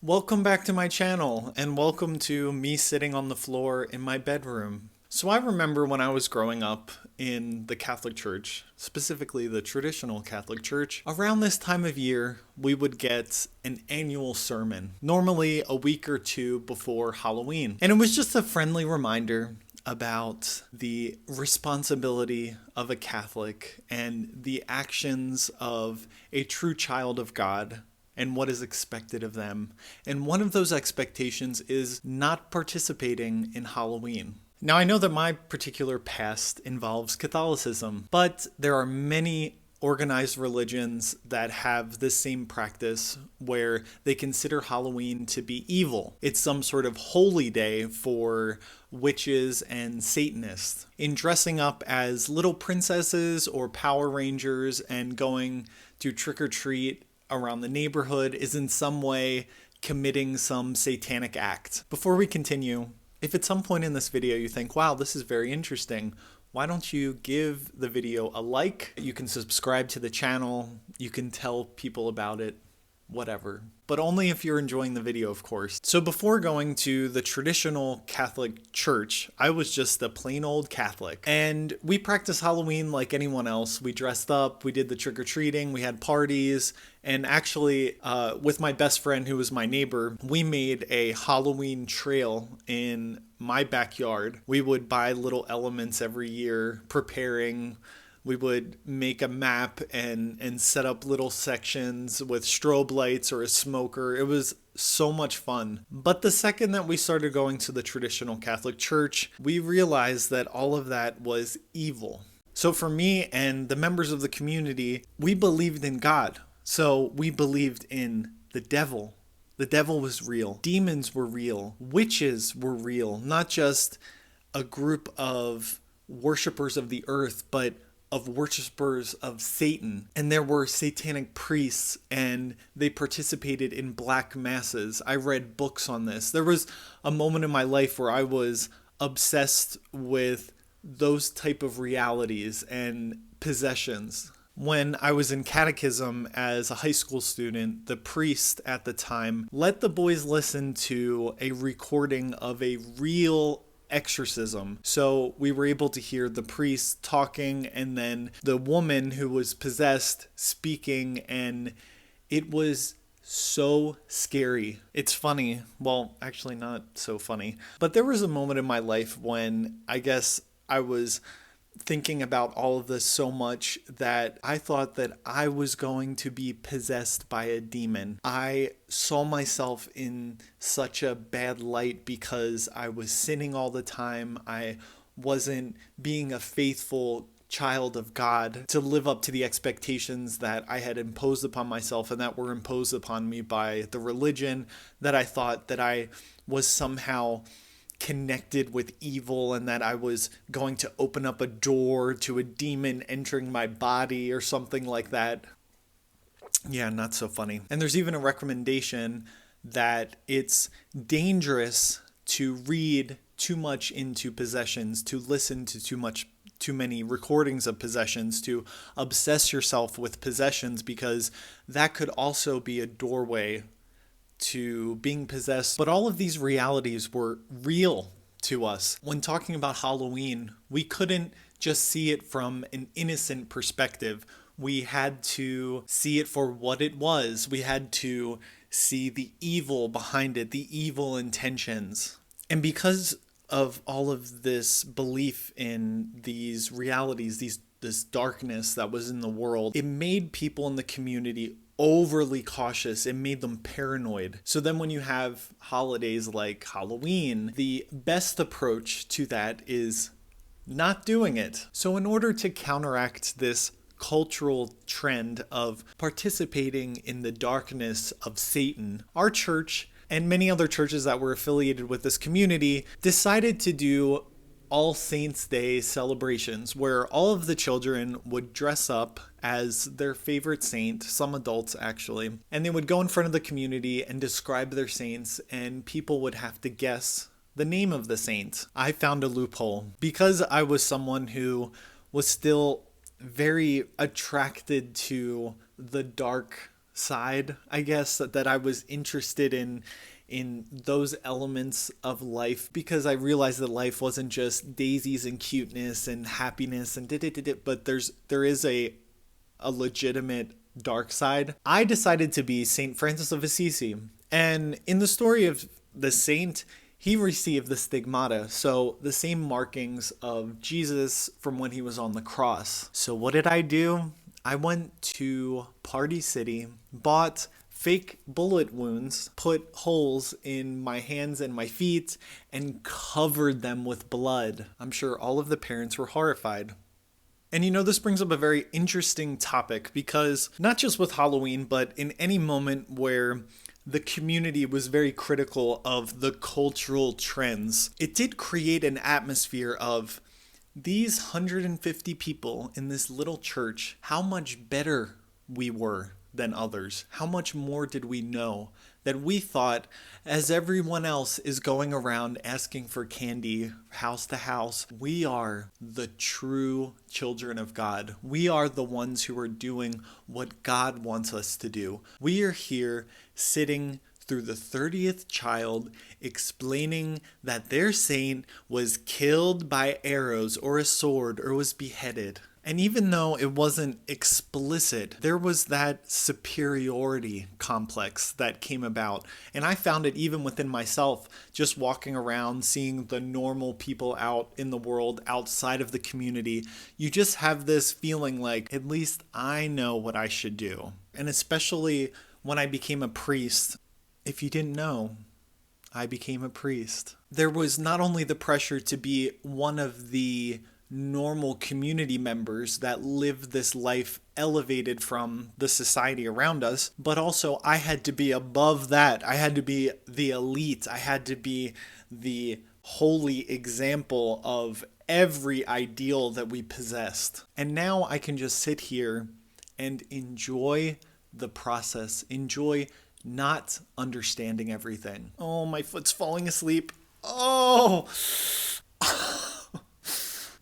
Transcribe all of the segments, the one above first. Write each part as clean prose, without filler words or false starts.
Welcome back to my channel, and welcome to me sitting on the floor in my bedroom. So I remember when I was growing up in the Catholic Church, specifically the traditional Catholic Church, around this time of year, we would get an annual sermon, normally a week or two before Halloween. And it was just a friendly reminder about the responsibility of a Catholic and the actions of a true child of God and what is expected of them. And one of those expectations is not participating in Halloween. Now, I know that my particular past involves Catholicism, but there are many organized religions that have this same practice where they consider Halloween to be evil. It's some sort of holy day for witches and Satanists. In dressing up as little princesses or Power Rangers and going to trick or treat around the neighborhood is in some way committing some satanic act. Before we continue, if at some point in this video you think, wow, this is very interesting, why don't you give the video a like? You can subscribe to the channel, you can tell people about it, whatever. But only if you're enjoying the video, of course. So before going to the traditional Catholic Church, I was just a plain old Catholic. And we practiced Halloween like anyone else. We dressed up, we did the trick-or-treating, we had parties, and actually, with my best friend who was my neighbor, we made a Halloween trail in my backyard. We would buy little elements every year, preparing. We would make a map and set up little sections with strobe lights or a smoker. It was so much fun. But the second that we started going to the traditional Catholic Church, we realized that all of that was evil. So for me and the members of the community, we believed in God. So we believed in the devil. The devil was real. Demons were real. Witches were real. Not just a group of worshipers of the earth, but of worshipers of Satan. And there were satanic priests, and they participated in black masses. I read books on this. There was a moment in my life where I was obsessed with those type of realities and possessions. When I was in catechism as a high school student, the priest at the time let the boys listen to a recording of a real exorcism. So we were able to hear the priest talking and then the woman who was possessed speaking, and it was so scary. It's funny. Well, actually not so funny. But there was a moment in my life when I guess I was thinking about all of this so much that I thought that I was going to be possessed by a demon. I saw myself in such a bad light because I was sinning all the time. I wasn't being a faithful child of God to live up to the expectations that I had imposed upon myself and that were imposed upon me by the religion, that I thought that I was somehow connected with evil and that I was going to open up a door to a demon entering my body or something like that. Yeah, not so funny. And there's even a recommendation that it's dangerous to read too much into possessions, to listen to too many recordings of possessions, to obsess yourself with possessions, because that could also be a doorway to being possessed. But all of these realities were real to us. When talking about Halloween, we couldn't just see it from an innocent perspective. We had to see it for what it was. We had to see the evil behind it, the evil intentions. And because of all of this belief in these realities, this darkness that was in the world, it made people in the community overly cautious. It made them paranoid. So then when you have holidays like Halloween, the best approach to that is not doing it. So in order to counteract this cultural trend of participating in the darkness of Satan, our church and many other churches that were affiliated with this community decided to do All Saints Day celebrations where all of the children would dress up as their favorite saint, some adults actually, and they would go in front of the community and describe their saints, and people would have to guess the name of the saint. I found a loophole because I was someone who was still very attracted to the dark side, I guess, that I was interested in those elements of life because I realized that life wasn't just daisies and cuteness and happiness and but there is a legitimate dark side. I decided to be Saint Francis of Assisi. And in the story of the saint, he received the stigmata, so the same markings of Jesus from when he was on the cross. So what did I do? I went to Party City, bought fake bullet wounds, put holes in my hands and my feet, and covered them with blood. I'm sure all of the parents were horrified. And this brings up a very interesting topic because not just with Halloween, but in any moment where the community was very critical of the cultural trends, it did create an atmosphere of these 150 people in this little church, how much better we were than others. How much more did we know that we thought, as everyone else is going around asking for candy house to house, we are the true children of God. We are the ones who are doing what God wants us to do. We are here sitting through the 30th child explaining that their saint was killed by arrows or a sword or was beheaded. And even though it wasn't explicit, there was that superiority complex that came about. And I found it even within myself, just walking around, seeing the normal people out in the world outside of the community. You just have this feeling like, at least I know what I should do. And especially when I became a priest, if you didn't know, I became a priest. There was not only the pressure to be one of the normal community members that live this life elevated from the society around us, but also I had to be above that. I had to be the elite. I had to be the holy example of every ideal that we possessed. And now I can just sit here and enjoy the process, enjoy not understanding everything. Oh, my foot's falling asleep. Oh!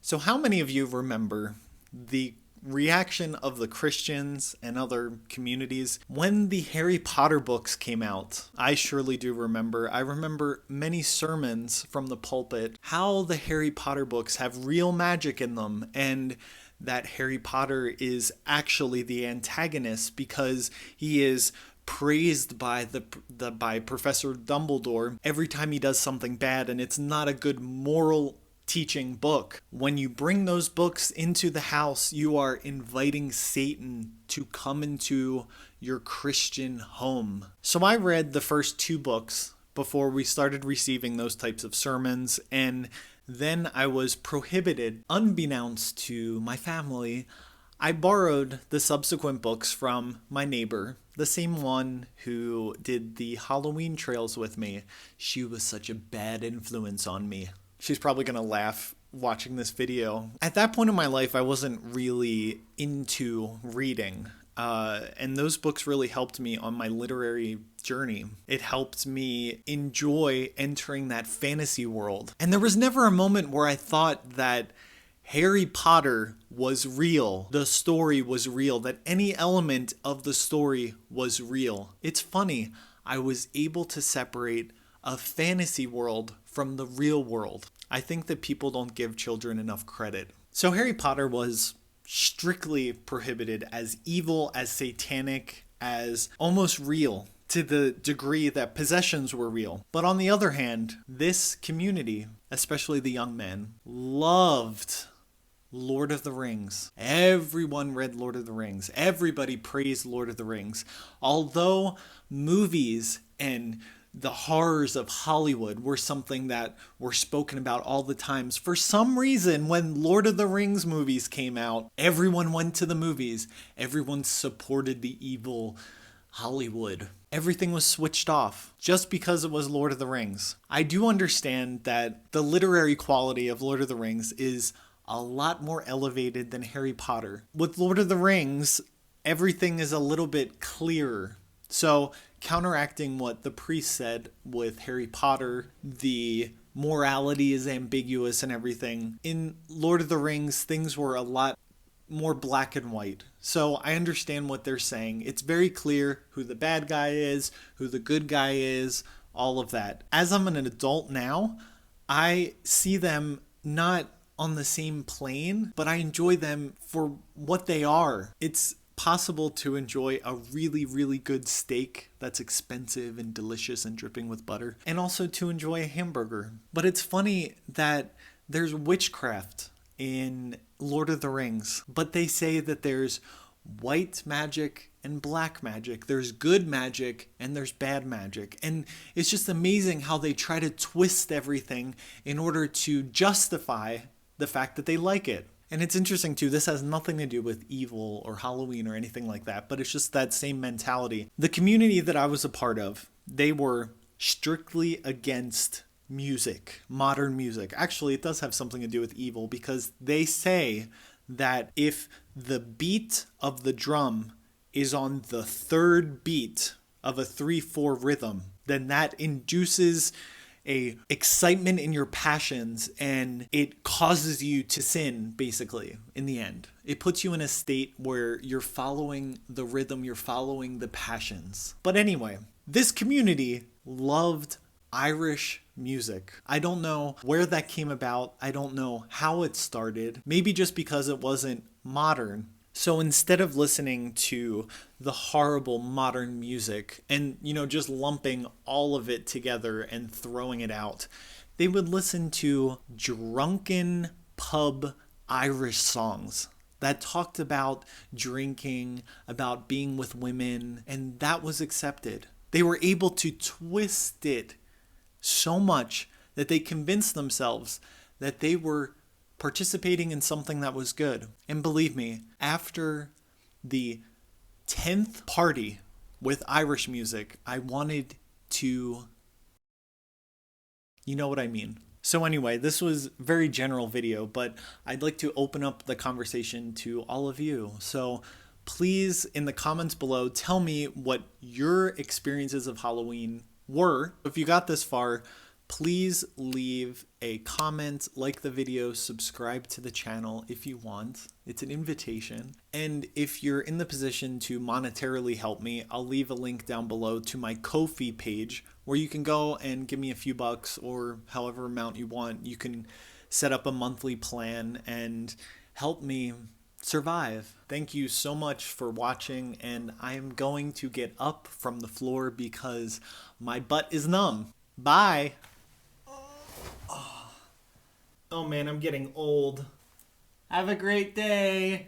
So how many of you remember the reaction of the Christians and other communities when the Harry Potter books came out? I surely do remember. I remember many sermons from the pulpit, how the Harry Potter books have real magic in them, and that Harry Potter is actually the antagonist because he is praised by by Professor Dumbledore every time he does something bad, and it's not a good moral teaching book. When you bring those books into the house, you are inviting Satan to come into your Christian home. So I read the first 2 books before we started receiving those types of sermons, and then I was prohibited, unbeknownst to my family. I borrowed the subsequent books from my neighbor, the same one who did the Halloween trails with me. She was such a bad influence on me. She's probably going to laugh watching this video. At that point in my life, I wasn't really into reading. And those books really helped me on my literary journey. It helped me enjoy entering that fantasy world. And there was never a moment where I thought that Harry Potter was real, the story was real, that any element of the story was real. It's funny, I was able to separate a fantasy world from the real world. I think that people don't give children enough credit. So Harry Potter was strictly prohibited, as evil, as satanic, as almost real, to the degree that possessions were real. But on the other hand, this community, especially the young men, loved Lord of the Rings. Everyone read Lord of the Rings. Everybody praised Lord of the Rings. Although movies and the horrors of Hollywood were something that were spoken about all the times, for some reason, when Lord of the Rings movies came out, everyone went to the movies. Everyone supported the evil Hollywood. Everything was switched off just because it was Lord of the Rings. I do understand that the literary quality of Lord of the Rings is a lot more elevated than Harry Potter. With Lord of the Rings, everything is a little bit clearer. So, counteracting what the priest said with Harry Potter, the morality is ambiguous and everything. In Lord of the Rings, things were a lot more black and white. So I understand what they're saying. It's very clear who the bad guy is, who the good guy is, all of that. As I'm an adult now, I see them not on the same plane, but I enjoy them for what they are. It's possible to enjoy a really, really good steak that's expensive and delicious and dripping with butter, and also to enjoy a hamburger. But it's funny that there's witchcraft in Lord of the Rings, but they say that there's white magic and black magic. There's good magic and there's bad magic. And it's just amazing how they try to twist everything in order to justify the fact that they like it. And it's interesting too, this has nothing to do with evil or Halloween or anything like that, but it's just that same mentality. The community that I was a part of, they were strictly against music, modern music. Actually, it does have something to do with evil because they say that if the beat of the drum is on the third beat of a 3/4 rhythm, then that induces a excitement in your passions and it causes you to sin, basically, in the end. It puts you in a state where you're following the rhythm, you're following the passions. But anyway, this community loved Irish music. I don't know where that came about. I don't know how it started. Maybe just because it wasn't modern. So instead of listening to the horrible modern music and, just lumping all of it together and throwing it out, they would listen to drunken pub Irish songs that talked about drinking, about being with women, and that was accepted. They were able to twist it so much that they convinced themselves that they were participating in something that was good. And believe me, after the 10th party with Irish music, I wanted to, you know what I mean. So anyway, this was a very general video, but I'd like to open up the conversation to all of you. So please, in the comments below, tell me what your experiences of Halloween were. If you got this far, please leave a comment, like the video, subscribe to the channel if you want. It's an invitation. And if you're in the position to monetarily help me, I'll leave a link down below to my Ko-fi page where you can go and give me a few bucks or however amount you want. You can set up a monthly plan and help me survive. Thank you so much for watching, and I am going to get up from the floor because my butt is numb. Bye. Oh man, I'm getting old. Have a great day.